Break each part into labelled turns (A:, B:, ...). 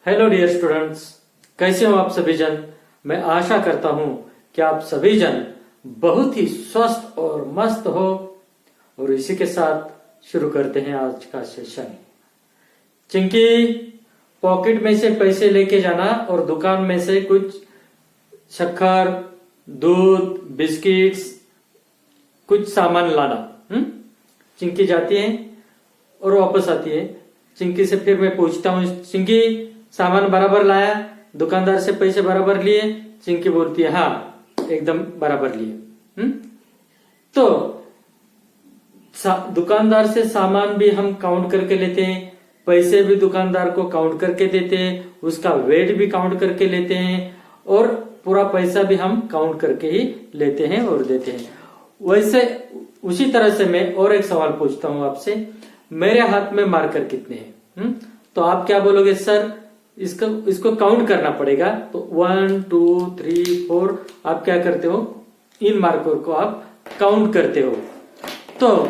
A: Hello dear students, कैसे हो आप सभी जन। मैं आशा करता हूं कि आप सभी जन बहुत ही स्वस्थ और मस्त हो। और इसी के साथ शुरू करते हैं आज का सेशन। चिंकी, पॉकेट में से पैसे लेके जाना और दुकान में से कुछ शक्कर, दूध, बिस्किट्स, कुछ सामान लाना। चिंकी जाती है और वापस आती है। चिंकी से फिर मैं पूछता हूँ, चिंकी सामान बराबर लाया? दुकानदार से पैसे बराबर लिए? चिंकी बोलती है हाँ, एकदम बराबर लिए। तो दुकानदार से सामान भी हम काउंट करके लेते हैं, पैसे भी दुकानदार को काउंट करके देते हैं, उसका वेट भी काउंट करके लेते हैं और पूरा पैसा भी हम काउंट करके ही लेते हैं और देते हैं। वैसे उसी तरह से मैं और एक सवाल पूछता हूं आपसे, मेरे हाथ में मार्कर कितने हैं? तो आप क्या बोलोगे? सर इसको काउंट करना पड़ेगा। तो 1 2 3 4 आप क्या करते हो? इन मार्कर को आप काउंट करते हो। तो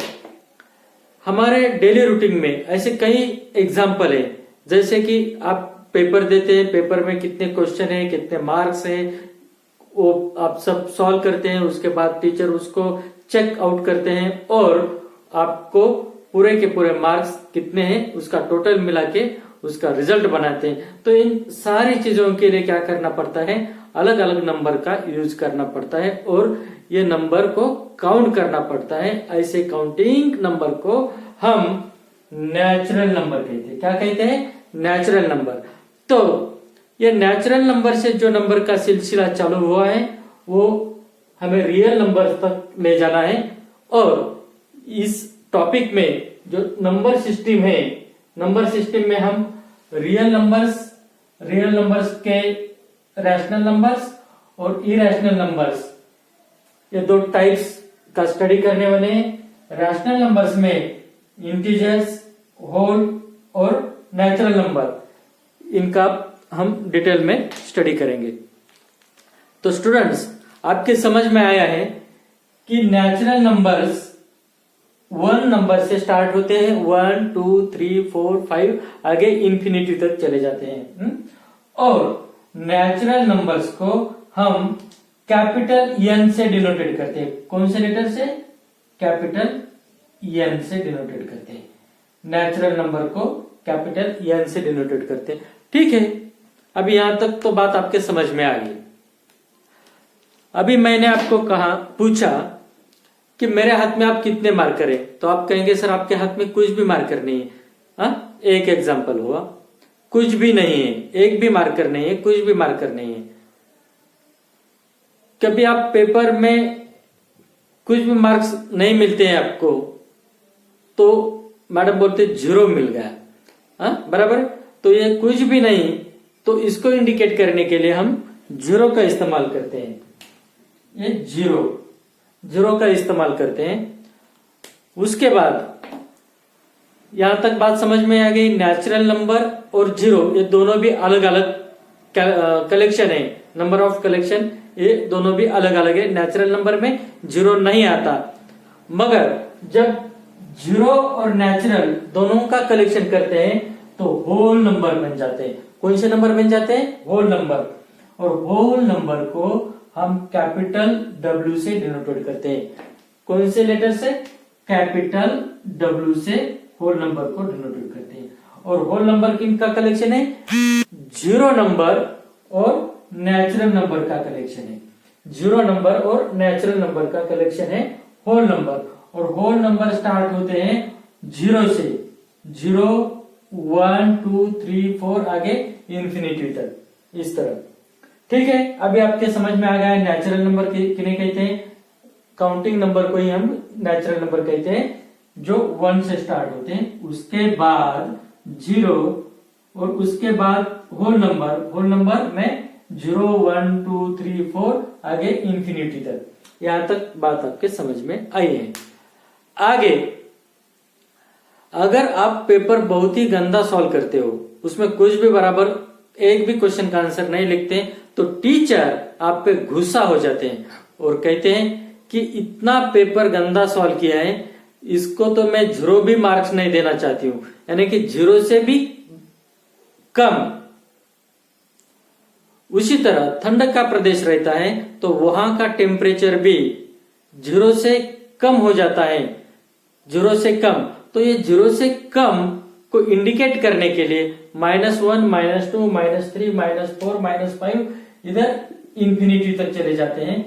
A: हमारे डेली रूटीन में ऐसे कई एग्जाम्पल है, जैसे कि आप पेपर देते हैं, पेपर में कितने क्वेश्चन है, कितने मार्क्स है, वो आप सब सॉल्व करते हैं। उसके बाद टीचर उसको चेक आउट करते हैं और आपको पूरे के पूरे मार्क्स कितने हैं उसका टोटल मिला के उसका रिजल्ट बनाते हैं। तो इन सारी चीजों के लिए क्या करना पड़ता है? अलग अलग नंबर का यूज करना पड़ता है और ये नंबर को काउंट करना पड़ता है। ऐसे काउंटिंग नंबर को हम नेचुरल नंबर कहते हैं। क्या कहते हैं? Natural number. तो ये नेचुरल नंबर से जो नंबर का सिलसिला चालू हुआ है वो हमें रियल नंबर तक ले जाना है। और इस टॉपिक में जो नंबर सिस्टम है, नंबर सिस्टम में हम रियल नंबर्स के रैशनल नंबर्स और इरेशनल नंबर्स, ये दो टाइप्स का स्टडी करने वाले हैं। रैशनल नंबर्स में इंटीजर्स, होल और नेचुरल नंबर, इनका हम डिटेल में स्टडी करेंगे। तो स्टूडेंट्स, आपके समझ में आया है कि नेचुरल नंबर्स 1 नंबर से स्टार्ट होते हैं, 1 2 3 4 5 आगे इंफिनिटी तक चले जाते हैं। और नेचुरल नंबर्स को हम कैपिटल एन से डिनोटेड करते हैं। कौन से लेटर से? कैपिटल एन से डिनोटेड करते हैं। नेचुरल नंबर को कैपिटल एन से डिनोटेड करते हैं। ठीक है, अभी यहां तक तो बात आपके समझ में आ गई। अभी मैंने आपको पूछा कि मेरे हाथ में आप कितने मार्कर है, तो आप कहेंगे सर आपके हाथ में कुछ भी मार्कर नहीं है। एक एग्जांपल हुआ, कुछ भी नहीं है, एक भी मार्कर नहीं है, कुछ भी मार्कर नहीं है। कभी आप पेपर में कुछ भी मार्क्स नहीं मिलते हैं आपको, तो मैडम बोलते 0 मिल गया। बराबर। तो ये कुछ भी नहीं, तो इसको इंडिकेट करने के लिए हम 0 का इस्तेमाल करते हैं। ये जीरो का इस्तेमाल करते हैं। उसके बाद यहां तक बात समझ में आ गई। नेचुरल नंबर और 0 ये दोनों भी अलग अलग कलेक्शन है, नंबर ऑफ कलेक्शन, ये दोनों भी अलग अलग है। नेचुरल नंबर में 0 नहीं आता, मगर जब 0 और नेचुरल दोनों का कलेक्शन करते हैं तो होल नंबर बन जाते हैं। कौन से नंबर बन जाते हैं? Whole number. और होल नंबर को हम कैपिटल W से डिनोटेड करते हैं। कौन से लेटर से? कैपिटल W से होल नंबर को डिनोटेड करते हैं। और होल नंबर किनका कलेक्शन है? 0 नंबर और नेचुरल नंबर का कलेक्शन है। 0 नंबर और नेचुरल नंबर का कलेक्शन है होल नंबर। और होल नंबर स्टार्ट होते हैं 0 से, 0 1 2 3 4 आगे इंफिनिटी तक, इस तरह। ठीक है, अभी आपके समझ में आ गया है नेचुरल नंबर किन्हें कहते हैं। काउंटिंग नंबर को ही हम नेचुरल नंबर कहते हैं, जो 1 से स्टार्ट होते हैं, उसके बाद 0 और उसके बाद होल नंबर में 0 1 2 3 4 आगे इंफिनिटी तक। यहां तक बात आपके समझ में आई है। आगे अगर आप पेपर बहुत ही गंदा सॉल्व करते हो, उसमें कुछ भी बराबर एक भी क्वेश्चन का आंसर नहीं लिखते, तो टीचर आप पे गुस्सा हो जाते हैं और कहते हैं कि इतना पेपर गंदा सॉल्व किया है, इसको तो मैं 0 भी मार्क्स नहीं देना चाहती हूं। यानी कि 0 से भी कम उसी तरह ठंड का प्रदेश रहता है तो वहां का टेम्परेचर भी 0 से कम हो जाता है, 0 से कम। तो ये 0 से कम को इंडिकेट करने के लिए -1, -2, -3, -4, -5 इधर इंफिनिटी तक चले जाते हैं।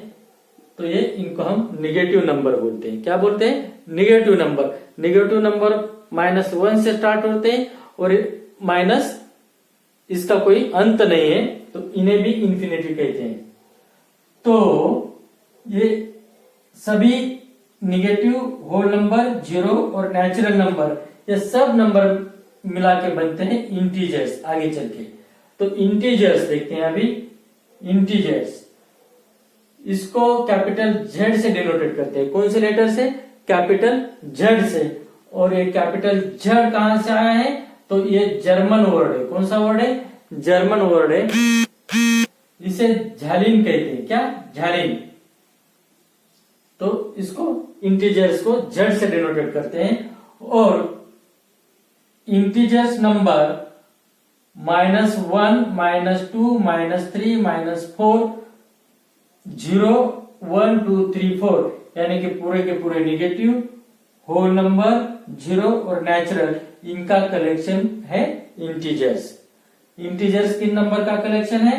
A: तो ये इनको हम निगेटिव नंबर बोलते हैं। क्या बोलते हैं? Negative number. निगेटिव नंबर -1 से स्टार्ट होते हैं और माइनस इसका कोई अंत नहीं है, तो इन्हें भी इंफिनिटी कहते हैं। तो ये सभी निगेटिव, होल नंबर, जीरो और नेचुरल नंबर, ये सब नंबर मिला के बनते हैं इंटीजर्स। आगे चल के तो इंटीजर्स देखते हैं अभी। इंटीजर्स इसको कैपिटल Z से डिनोटेट करते हैं। कौन से लेटर से? कैपिटल Z से। और ये कैपिटल Z कहां से आया है? तो ये जर्मन वर्ड है। कौन सा वर्ड है? जर्मन वर्ड है। इसे झालिन कहते हैं। क्या? झालिन। तो इसको इंटीजर्स को Z से डिनोटेट करते हैं। और इंटीजर्स नंबर -1, -2, -3, -4, 0, 1, 2, 3, 4 यानी कि पूरे के पूरे निगेटिव, होल नंबर, जीरो और नेचुरल, इनका कलेक्शन है इंटीजर्स। इंटीजर्स किन नंबर का कलेक्शन है?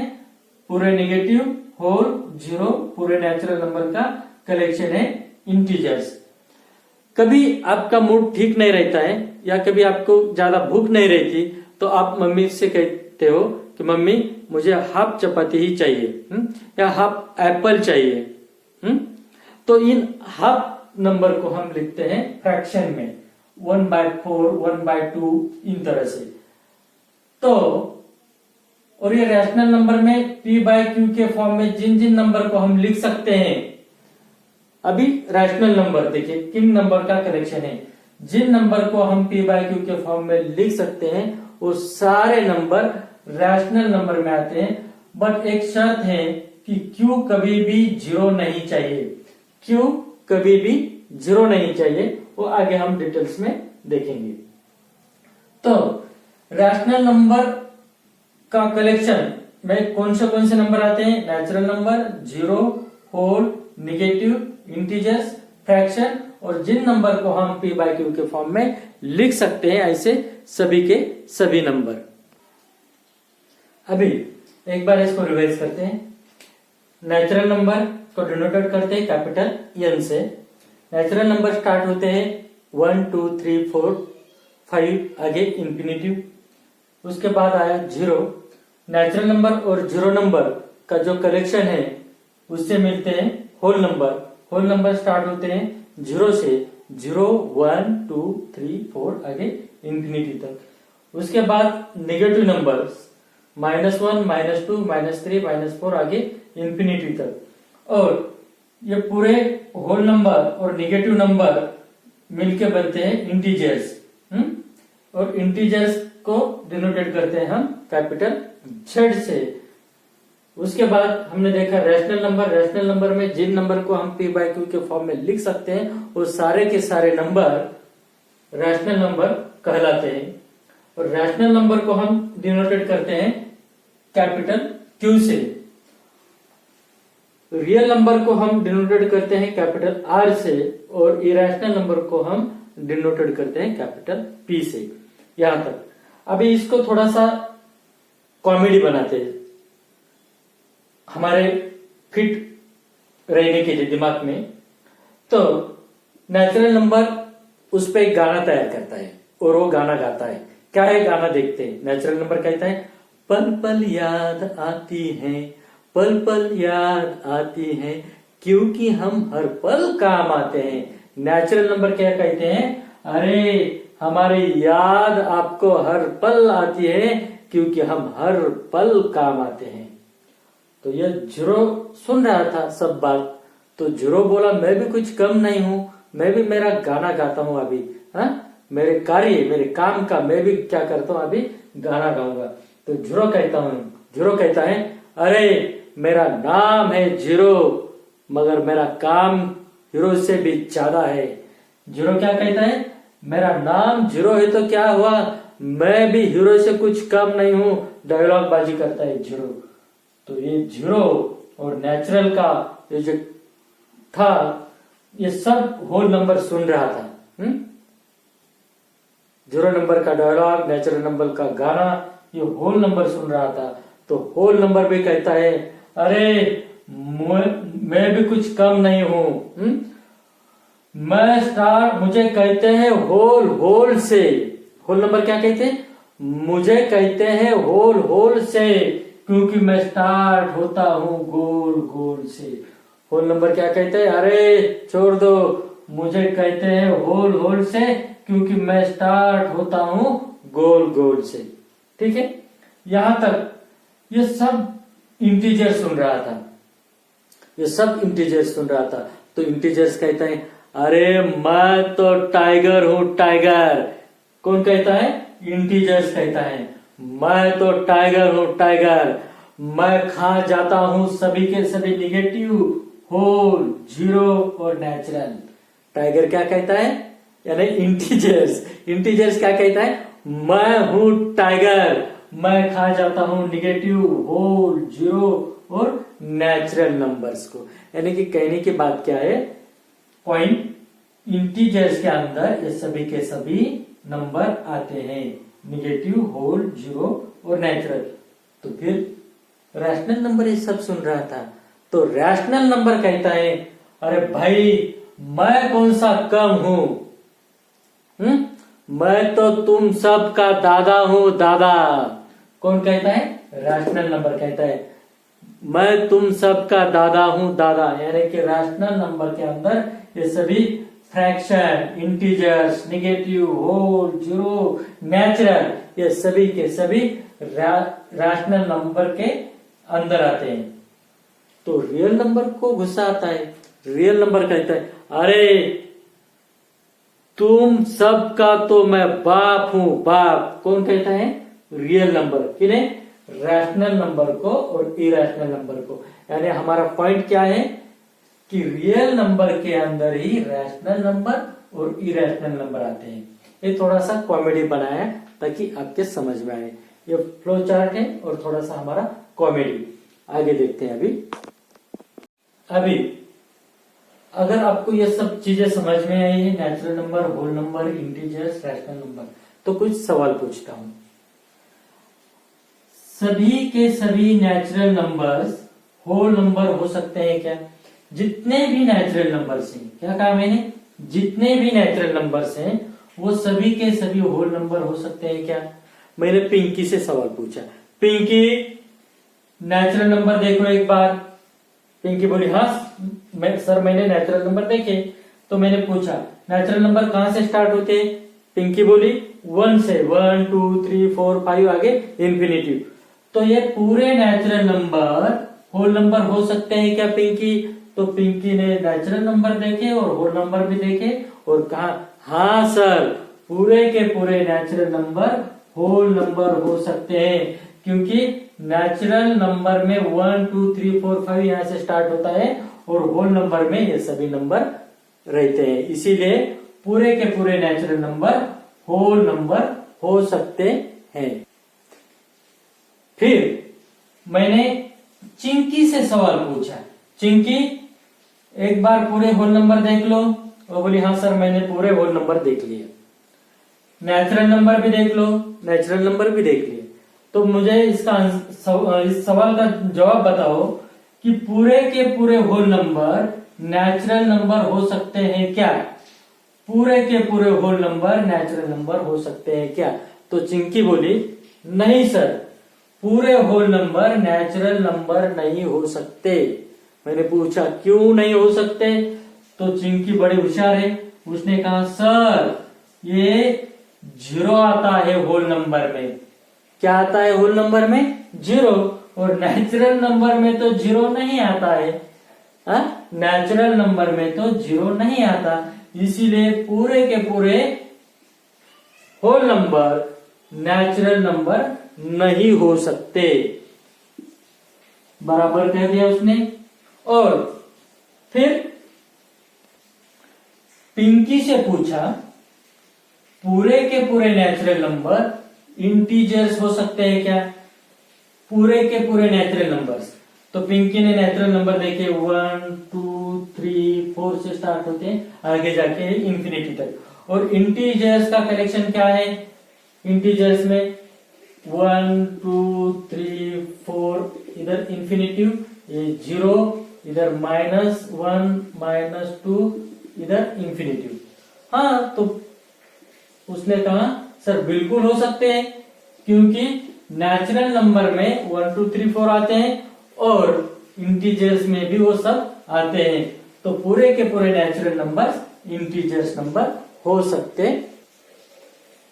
A: पूरे निगेटिव, होल, जीरो, पूरे नेचुरल नंबर का कलेक्शन है इंटीजर्स। कभी आपका मूड ठीक नहीं रहता है या कभी आपको ज्यादा भूख नहीं रहती तो आप मम्मी से कहते हो कि मम्मी मुझे हाफ चपाती ही चाहिए या हाफ एप्पल चाहिए। तो इन हाफ नंबर को हम लिखते हैं फ्रैक्शन में, 1/4, 1/2 इन तरह से। तो और ये रैशनल नंबर में p/q के फॉर्म में जिन जिन नंबर को हम लिख सकते हैं, अभी रैशनल नंबर देखिए किन नंबर का कलेक्शन है। जिन नंबर को हम p/q के फॉर्म में लिख सकते हैं वो सारे नंबर रैशनल नंबर में आते हैं। बट एक शर्त है कि q कभी भी 0 नहीं चाहिए। q कभी भी 0 नहीं चाहिए, वो आगे हम डिटेल्स में देखेंगे। तो रैशनल नंबर का कलेक्शन में कौन से नंबर आते हैं? Natural number, zero, whole, negative, integers, fraction और जिन नंबर को हम p/q के फॉर्म में लिख सकते हैं, ऐसे सभी के सभी नंबर। अभी एक बार इसको रिवाइज करते हैं। नेचुरल नंबर को डिनोटेट करते हैं कैपिटल N से। नेचुरल नंबर स्टार्ट होते हैं 1, 2, 3, 4, 5 आगे इंफिनिटिव। उसके बाद आया जीरो। नेचुरल नंबर और जीरो नंबर का जो कलेक्शन है उससे मिलते हैं whole number. Whole number start होते हैं 0 से, 0, 1, 2, 3, 4 आगे इंफिनिटी तक। उसके बाद नेगेटिव नंबर्स -1, -2, -3, -4 आगे इंफिनिटी तक। और ये पूरे होल नंबर और नेगेटिव नंबर मिलके बनते हैं इंटीजर्स। और इंटीजर्स को डिनोटेट करते हैं हम कैपिटल Z से। उसके बाद हमने देखा रैशनल नंबर। रैशनल नंबर में जिन नंबर को हम p/q के फॉर्म में लिख सकते हैं वो सारे के सारे नंबर रैशनल नंबर कहलाते हैं। और रैशनल नंबर को हम डिनोटेट करते हैं कैपिटल Q से। रियल नंबर को हम डिनोटेट करते हैं कैपिटल R से और इरेशनल नंबर को हम डिनोटेट करते हैं कैपिटल P से। यहां तक। अभी इसको थोड़ा सा कॉमेडी बनाते हैं हमारे फिट रहने के लिए दिमाग में। तो नेचुरल नंबर उस पर एक गाना तैयार करता है और वो गाना गाता है। क्या है गाना? देखते हैं। नेचुरल नंबर कहता है, पल पल याद आती है, पल पल याद आती है, क्योंकि हम हर पल काम आते हैं। नेचुरल नंबर क्या कहते हैं? अरे हमारी याद आपको हर पल आती है क्योंकि हम हर पल काम आते हैं। तो ये जीरो सुन रहा था सब बात। तो जीरो बोला मैं भी कुछ कम नहीं हूं, मैं भी मेरा गाना गाता हूं अभी। मेरे कार्य, मेरे काम का मैं भी क्या करता हूं अभी, गाना गाऊंगा। तो जीरो कहता है अरे मेरा नाम है जीरो मगर मेरा काम हीरो से भी ज्यादा है। जीरो क्या कहता है? मेरा नाम जीरो है तो क्या हुआ, मैं भी हीरो से कुछ कम नहीं हूं। डायलॉग बाजी करता है जीरो। तो ये जीरो और नेचुरल का ये जो था ये सब होल नंबर सुन रहा था। जीरो नंबर का डायलॉग, नेचुरल नंबर का गाना, ये होल नंबर सुन रहा था। तो होल नंबर भी कहता है अरे मैं भी कुछ कम नहीं हूं, मैं स्टार, मुझे कहते हैं होल होल से। होल नंबर क्या कहते हैं? मुझे कहते हैं होल होल से, क्योंकि मैं स्टार्ट होता हूं गोल गोल से। होल नंबर क्या कहते हैं? अरे छोड़ दो, मुझे कहते हैं होल होल से, क्योंकि मैं स्टार्ट होता हूं गोल गोल से। ठीक है, यहां तक ये सब इंटीजर सुन रहा था, ये सब इंटीजर्स सुन रहा था। तो इंटीजर्स कहता है अरे मैं तो टाइगर हूं टाइगर। कौन कहता है? इंटीजर्स कहता है मैं तो टाइगर हूं टाइगर, मैं खा जाता हूं सभी के सभी निगेटिव, होल, जीरो और नेचुरल। टाइगर क्या कहता है? यानी इंटीजर्स क्या कहता है? मैं हूं टाइगर, मैं खा जाता हूं निगेटिव, होल, जीरो और नेचुरल नंबर्स को। यानी कि कहने की बात क्या है, पॉइंट इंटीजर्स के अंदर ये सभी के सभी नंबर आते हैं, निगेटिव, होल, जीरो और नेचुरल। तो फिर रैशनल नंबर ये सब सुन रहा था। तो रैशनल नंबर कहता है अरे भाई मैं कौन सा कम हूं, मैं तो तुम सब का दादा हूं दादा। कौन कहता है? रैशनल नंबर कहता है मैं तुम सब का दादा हूं दादा। यानी कि रैशनल नंबर के अंदर ये सभी fraction, integers, negative, whole, zero, natural, ये सभी के सभी रैशनल नंबर के अंदर आते हैं। तो रियल नंबर को गुस्सा आता है। रियल नंबर कहता है अरे तुम सबका तो मैं बाप हूं बाप। कौन कहता है? Real number. किन्हें? रैशनल नंबर को और इरेशनल नंबर को। यानी हमारा पॉइंट क्या है कि रियल नंबर के अंदर ही रैशनल नंबर और इरेशनल नंबर आते हैं। ये थोड़ा सा कॉमेडी बनाया ताकि आपके समझ में आए। ये फ्लो चार्ट है और थोड़ा सा हमारा कॉमेडी। आगे देखते हैं। अभी अगर आपको ये सब चीजें समझ में आई है, natural number, whole number, integers, rational number, तो कुछ सवाल पूछता हूं। सभी के सभी नेचुरल नंबर्स होल नंबर हो सकते हैं क्या? जितने भी नेचुरल नंबर्स हैं, क्या कहा मैंने? जितने भी नेचुरल नंबर्स हैं वो सभी के सभी होल नंबर हो सकते हैं क्या? मैंने पिंकी से सवाल पूछा, पिंकी नेचुरल नंबर देखो एक बार। पिंकी बोली हाँ सर मैंने नेचुरल नंबर देखे। तो मैंने पूछा नेचुरल नंबर कहां से स्टार्ट होते हैं? पिंकी बोली 1 से, 1 2 3 4 5 आगे इंफिनिटी। तो ये पूरे नेचुरल नंबर होल नंबर हो सकते हैं क्या पिंकी? तो पिंकी ने नेचुरल नंबर देखे और होल नंबर भी देखे और कहा हाँ सर पूरे के पूरे नेचुरल नंबर होल नंबर हो सकते हैं, क्योंकि नेचुरल नंबर में 1 2 3 4 5 यहां से स्टार्ट होता है और होल नंबर में ये सभी नंबर रहते हैं। इसीलिए पूरे के पूरे नेचुरल नंबर होल नंबर हो सकते हैं। फिर मैंने चिंकी से सवाल पूछा, चिंकी एक बार पूरे होल नंबर देख लो। वो बोली हाँ सर मैंने पूरे होल नंबर देख लिए। नेचुरल नंबर भी देख लो, नेचुरल नंबर भी देख लिए। तो मुझे इस सवाल का जवाब बताओ कि पूरे के पूरे होल नंबर नेचुरल नंबर हो सकते हैं क्या? पूरे के पूरे होल नंबर नेचुरल नंबर हो सकते हैं क्या? तो चिंकी बोली नहीं सर पूरे होल नंबर नेचुरल नंबर नहीं हो सकते। मैंने पूछा क्यों नहीं हो सकते? तो चिंकी बड़ी होशियार है, उसने कहा सर ये जीरो आता है होल नंबर में। क्या आता है होल नंबर में? जीरो। और नेचुरल नंबर में तो जीरो नहीं आता है। नेचुरल नंबर में तो जीरो नहीं आता, इसीलिए पूरे के पूरे होल नंबर नेचुरल नंबर नहीं हो सकते। बराबर कह दिया उसने। और फिर पिंकी से पूछा पूरे के पूरे नेचुरल नंबर इंटीजर्स हो सकते हैं क्या? पूरे के पूरे नेचुरल नंबर्स। तो पिंकी ने नेचुरल नंबर देखे 1 2 3 4 से स्टार्ट होते हैं आगे जाके इंफिनिटी तक। और इंटीजर्स का कलेक्शन क्या है? इंटीजर्स में 1 2 3 4 इधर इंफिनिटिव, ये 0, इधर -1 -2 इधर इंफिनिटिव। हाँ, तो उसने कहा सर बिल्कुल हो सकते हैं, क्योंकि नेचुरल नंबर में 1 2 3 4 आते हैं और इंटीजर्स में भी वो सब आते हैं। तो पूरे के पूरे नेचुरल नंबर्स इंटीजर्स नंबर हो सकते।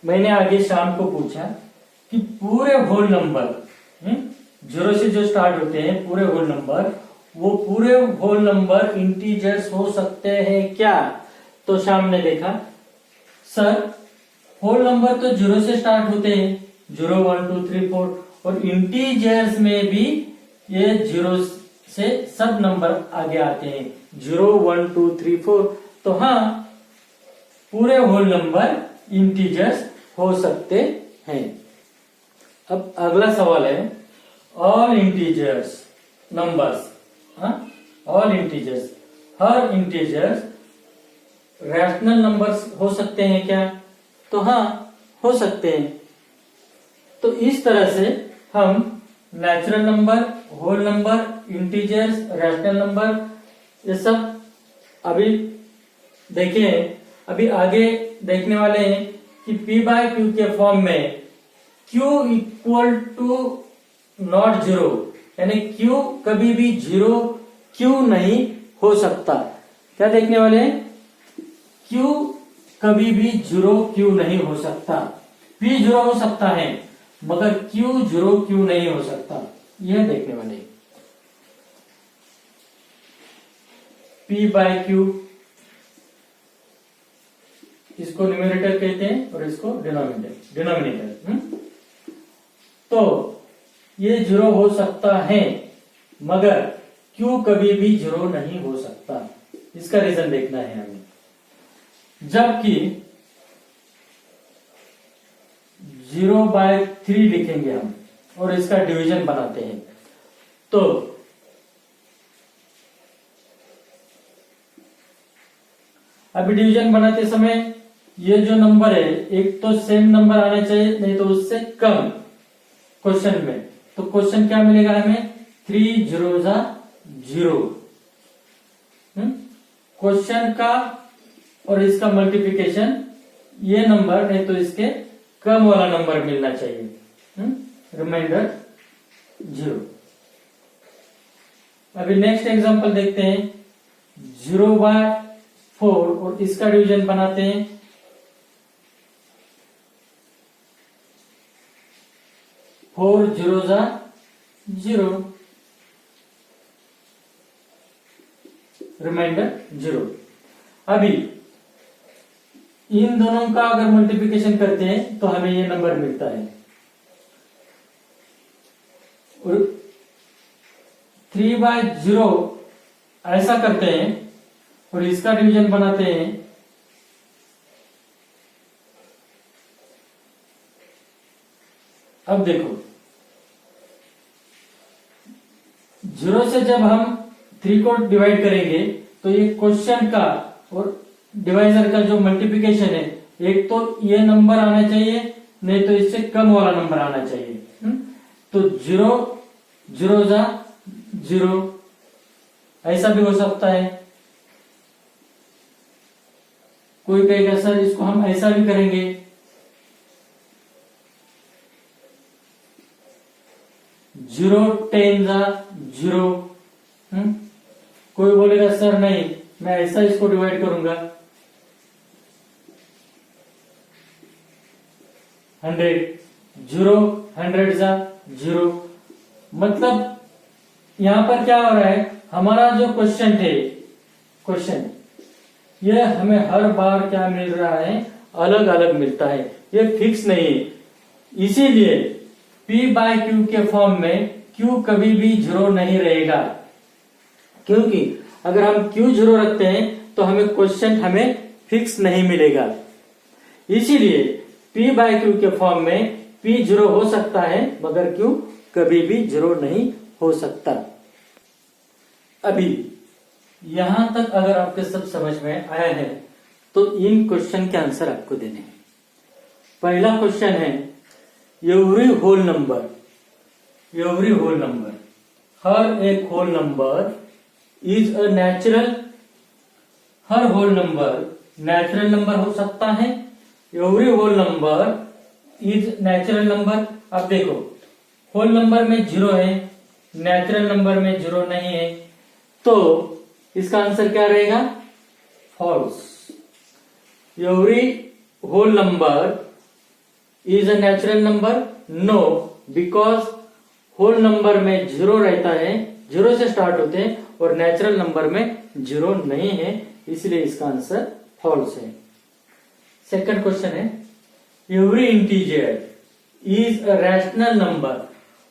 A: मैंने आगे शाम को पूछा कि पूरे होल नंबर 0 से जो स्टार्ट होते हैं पूरे होल नंबर, वो पूरे होल नंबर इंटीजर्स हो सकते हैं क्या? तो शाम ने देखा सर होल नंबर तो 0 से स्टार्ट होते हैं, 0 1 2 3 4, और इंटीजर्स में भी ये 0 से सब नंबर आगे आते हैं, 0 1 2 3 4। तो हाँ, पूरे होल नंबर इंटीजर्स हो सकते हैं। अब अगला सवाल है all integers numbers, all integers, हर इंटीजर्स रैशनल नंबर्स हो सकते हैं क्या? तो हाँ, हो सकते हैं। तो इस तरह से हम natural number, whole number, integers, rational number ये सब अभी देखे। अभी आगे देखने वाले हैं कि P/Q के फॉर्म में Q इक्वल टू नॉट 0, यानी Q कभी भी 0 क्यों नहीं हो सकता। क्या देखने वाले हैं? Q कभी भी 0 क्यों नहीं हो सकता। P 0 हो सकता है मगर Q 0 क्यों नहीं हो सकता, यह देखने वाले। P/Q इसको न्यूमरेटर कहते हैं और इसको डिनोमिनेटर। तो ये 0 हो सकता है मगर Q कभी भी 0 नहीं हो सकता। इसका रीजन देखना है हमें। जबकि 0/3 लिखेंगे हम और इसका डिवीजन बनाते हैं, तो अभी डिवीजन बनाते समय ये जो नंबर है, एक तो सेम नंबर आना चाहिए, नहीं तो उससे कम क्वेश्चन में। तो क्वेश्चन क्या मिलेगा हमें? 3 0 0। क्वेश्चन का और इसका मल्टीप्लिकेशन, ये नंबर नहीं तो इसके कम वाला नंबर मिलना चाहिए, रिमाइंडर 0। अभी नेक्स्ट एग्जांपल देखते हैं। 0/4 और इसका डिवीजन बनाते हैं। 4 0 0, रिमाइंडर 0। अभी इन दोनों का अगर मल्टीप्लिकेशन करते हैं तो हमें ये नंबर मिलता है। और 3/0 ऐसा करते हैं और इसका डिवीजन बनाते हैं। अब देखो 0 से जब हम 3 को डिवाइड करेंगे तो ये क्वेश्चन का और डिवाइजर का जो मल्टीप्लिकेशन है, एक तो ये नंबर आना चाहिए, नहीं तो इससे कम वाला नंबर आना चाहिए। तो 0 0 0 ऐसा भी हो सकता है। कोई कहेगा सर इसको हम ऐसा भी करेंगे, 0 10 0। कोई बोलेगा सर नहीं, मैं ऐसा इसको डिवाइड करूंगा, 100 0 100 0। मतलब यहां पर क्या हो रहा है, हमारा जो क्वेश्चन ये हमें हर बार क्या मिल रहा है, अलग अलग मिलता है, ये फिक्स नहीं है। इसीलिए P/Q के फॉर्म में Q कभी भी 0 नहीं रहेगा, क्योंकि अगर हम Q 0 रखते हैं तो हमें क्वेश्चन हमें फिक्स नहीं मिलेगा। इसीलिए P/Q के फॉर्म में P 0 हो सकता है मगर Q कभी भी जीरो नहीं हो सकता। अभी यहां तक अगर आपके सब समझ में आया है तो इन क्वेश्चन के आंसर आपको देने हैं। पहला क्वेश्चन है every whole number, every whole number, हर एक whole number is a natural, हर होल नंबर नेचुरल नंबर हो सकता है। Every whole number is natural number. अब देखो होल नंबर में जीरो है, नेचुरल नंबर में जीरो नहीं है, तो इसका आंसर क्या रहेगा? False. Every whole number is a natural number? No, because whole number में जीरो रहता है, जीरो से स्टार्ट होते हैं और नेचुरल नंबर में जीरो नहीं है, इसलिए इसका आंसर फॉल्स है। सेकंड क्वेश्चन है every integer is a rational number,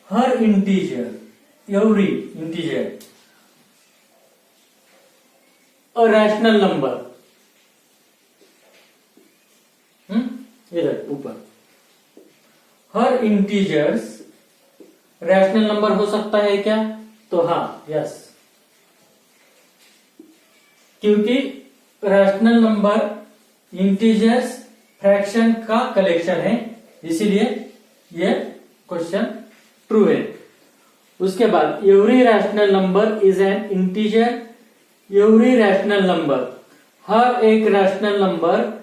A: her integer, every integer a rational number, इधर ऊपर, हर इंटीजर्स रैशनल नंबर हो सकता है क्या? तो हाँ, यस, क्योंकि रैशनल नंबर इंटीजर्स फ्रैक्शन का कलेक्शन है, इसीलिए ये क्वेश्चन ट्रू है। उसके बाद every rational number is an integer, every rational number, हर एक रैशनल नंबर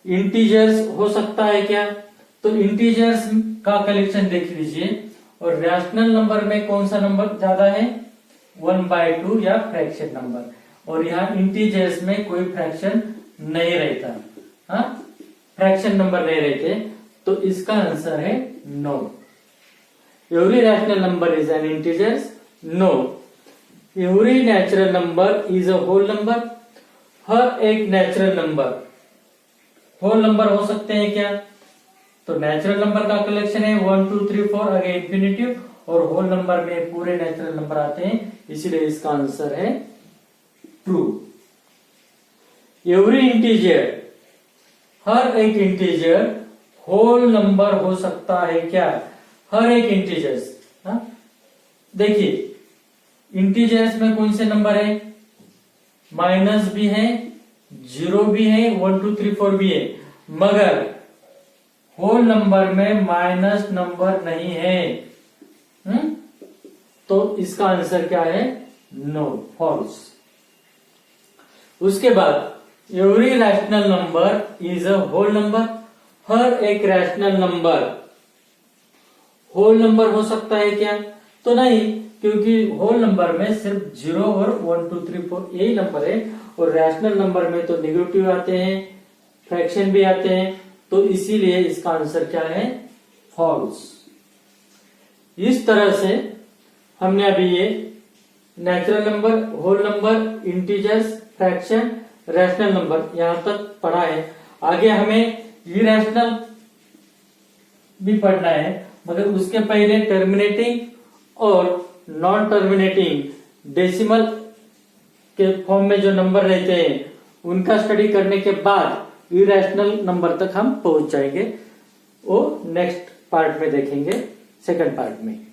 A: इंटीजर्स हो सकता है क्या? तो इंटीजर्स का कलेक्शन देख लीजिए, और रैशनल नंबर में कौन सा नंबर ज्यादा है? 1/2 या फ्रैक्शन नंबर, और यहाँ इंटीजर्स में कोई फ्रैक्शन नहीं रहता, हाँ, फ्रैक्शन नंबर नहीं रहते, तो इसका आंसर है no. Every rational number is an integers? No. Every natural number is a whole number, हर एक नेचुरल नंबर होल नंबर हो सकते हैं क्या? तो नेचुरल नंबर का कलेक्शन है 1 2 3 4 आगे इंफिनिटिव, और होल नंबर में पूरे नेचुरल नंबर आते हैं, इसीलिए इसका आंसर है ट्रू। एवरी इंटीजर, हर एक इंटीजर होल नंबर हो सकता है क्या? हर एक इंटीजर्स, देखिए इंटीजर्स में कौन से नंबर है? माइनस भी है, जीरो भी है, 1 2 3 4 भी है, मगर होल नंबर में माइनस नंबर नहीं है, तो इसका आंसर क्या है? No, false. उसके बाद every rational number is a whole number, हर एक रैशनल नंबर होल नंबर हो सकता है क्या? तो नहीं, क्योंकि होल नंबर में सिर्फ 0 और 1 2 3 4 यही नंबर है, और रैशनल नंबर में तो नेगेटिव आते हैं, फ्रैक्शन भी आते हैं, तो इसीलिए इसका आंसर क्या है? फॉल्स। इस तरह से हमने अभी ये natural number, whole number, integers, fraction, rational number यहां तक पढ़ा है। आगे हमें इरैशनल भी पढ़ना है, मगर उसके पहले टर्मिनेटिंग और नॉन टर्मिनेटिंग डेसिमल के फॉर्म में जो नंबर रहते हैं उनका स्टडी करने के बाद इरैशनल नंबर तक हम पहुंच जाएंगे। वो नेक्स्ट पार्ट में देखेंगे, सेकंड पार्ट में।